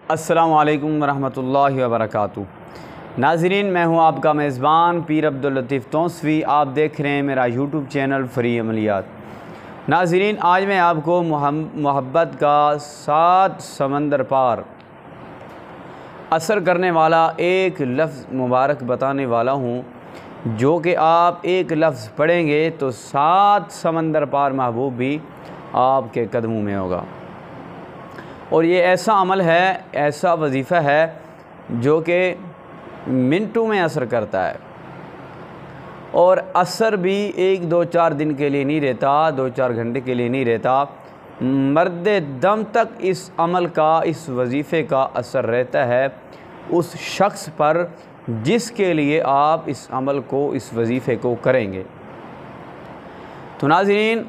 अस्सलामु अलैकुम वरहमतुल्लाहि वबरकातुहू। नाज़रीन, मैं हूं आपका मेज़बान पीर अब्दुल लतीफ़ तौंसवी। आप देख रहे हैं मेरा यूट्यूब चैनल फ़री अमलियात। नाज़रीन, आज मैं आपको मोहब्बत का 7 समंदर पार असर करने वाला एक लफ्ज़ मुबारक बताने वाला हूं, जो कि आप एक लफ्ज़ पढ़ेंगे तो 7 समंदर पार महबूब भी आपके कदमों में होगा। और ये ऐसा अमल है, ऐसा वजीफ़ा है जो कि मिनटों में असर करता है। और असर भी 1-2-4 दिन के लिए नहीं रहता, 2-4 घंटे के लिए नहीं रहता, मर्दे दम तक इस अमल का, इस वजीफ़े का असर रहता है उस शख्स पर जिसके लिए आप इस अमल को, इस वजीफ़े को करेंगे। तो नाज़रीन,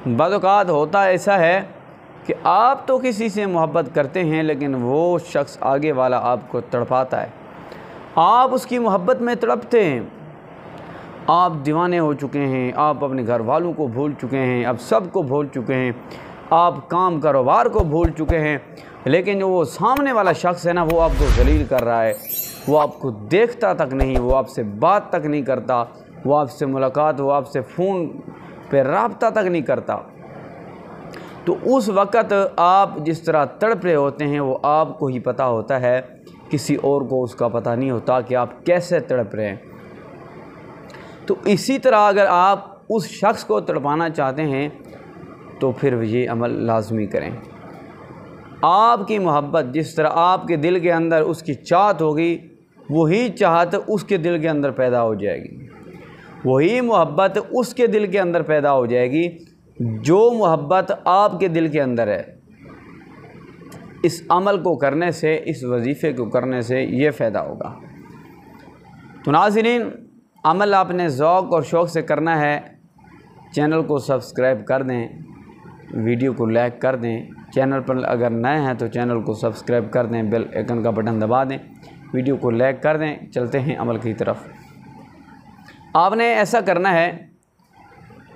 बद-औक़ात होता ऐसा है कि आप तो किसी से मोहब्बत करते हैं, लेकिन वो शख्स आगे वाला आपको तड़पाता है, आप उसकी मोहब्बत में तड़पते हैं, आप दीवाने हो चुके हैं, आप अपने घर वालों को भूल चुके हैं, अब सब को भूल चुके हैं, आप काम कारोबार को भूल चुके हैं, लेकिन जो वो सामने वाला शख्स है ना, वो आपको ज़लील कर रहा है, वो आपको देखता तक नहीं, वो आपसे बात तक नहीं करता, वो आपसे मुलाकात, वो आपसे फ़ोन पे राब्ता तक नहीं करता। तो उस वक़्त आप जिस तरह तड़प रहे होते हैं वो आपको ही पता होता है, किसी और को उसका पता नहीं होता कि आप कैसे तड़प रहे हैं। तो इसी तरह अगर आप उस शख्स को तड़पाना चाहते हैं तो फिर ये अमल लाजमी करें। आपकी मोहब्बत जिस तरह आपके दिल के अंदर उसकी चाहत होगी, वही चाहत उसके दिल के अंदर पैदा हो जाएगी, वही मोहब्बत उसके दिल के अंदर पैदा हो जाएगी जो मोहब्बत आपके दिल के अंदर है। इस अमल को करने से, इस वजीफ़े को करने से ये फ़ायदा होगा। तो नाज़रीन, अमल आपने ज़ौक़ और शौक़ से करना है। चैनल को सब्सक्राइब कर दें, वीडियो को लाइक कर दें, चैनल पर अगर नए हैं तो चैनल को सब्सक्राइब कर दें, बेल आइकन का बटन दबा दें, वीडियो को लाइक कर दें। चलते हैं अमल की तरफ। आपने ऐसा करना है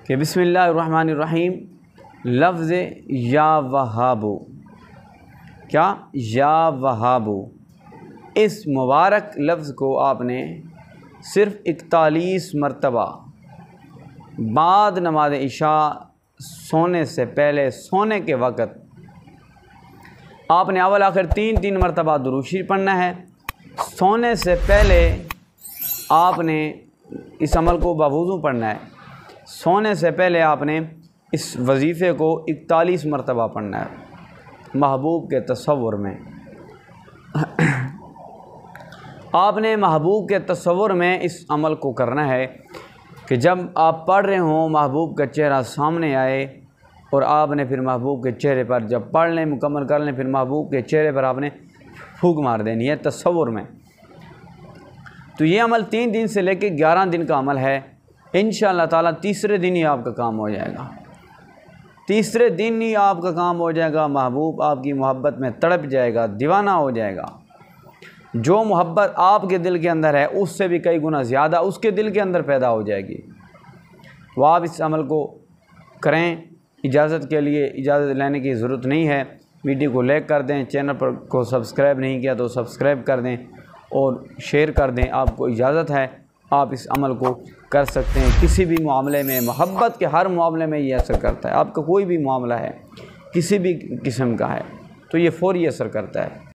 कि बिस्मिल्लाहिर्रहमानिर्रहीम लफ्ज़ या वहाबू, क्या या वहाबू, इस मुबारक लफ्ज़ को आपने सिर्फ़ 41 मरतबा बाद नमाज इशा सोने से पहले, सोने के वक़्त आपने अव्वल आखिर 3-3 मरतबा दुरूद शरीफ पढ़ना है। सोने से पहले आपने इस अमल को बावुज़ू पढ़ना है। सोने से पहले आपने इस वजीफ़े को 41 मरतबा पढ़ना है महबूब के तसव्वुर में। आपने महबूब के तसव्वुर में इस अमल को करना है कि जब आप पढ़ रहे हों महबूब का चेहरा सामने आए, और आपने फिर महबूब के चेहरे पर जब पढ़ लें, मुकम्मल कर लें, फिर महबूब के चेहरे पर आपने फूंक मार देनी है तसव्वुर में। तो ये अमल 3 दिन से लेकर 11 दिन का अमल है। इंशाअल्लाह ताला तीसरे दिन ही आपका काम हो जाएगा, तीसरे दिन ही आपका काम हो जाएगा। महबूब आपकी मोहब्बत में तड़प जाएगा, दीवाना हो जाएगा। जो मोहब्बत आपके दिल के अंदर है उससे भी कई गुना ज़्यादा उसके दिल के अंदर पैदा हो जाएगी। वो आप इस अमल को करें। इजाज़त के लिए इजाज़त लेने की ज़रूरत नहीं है। वीडियो को लाइक कर दें, चैनल पर को सब्सक्राइब नहीं किया तो सब्सक्राइब कर दें और शेयर कर दें। आपको इजाज़त है, आप इस अमल को कर सकते हैं किसी भी मामले में। मोहब्बत के हर मामले में ये असर करता है। आपका कोई भी मामला है, किसी भी किस्म का है, तो ये फ़ौरी असर करता है।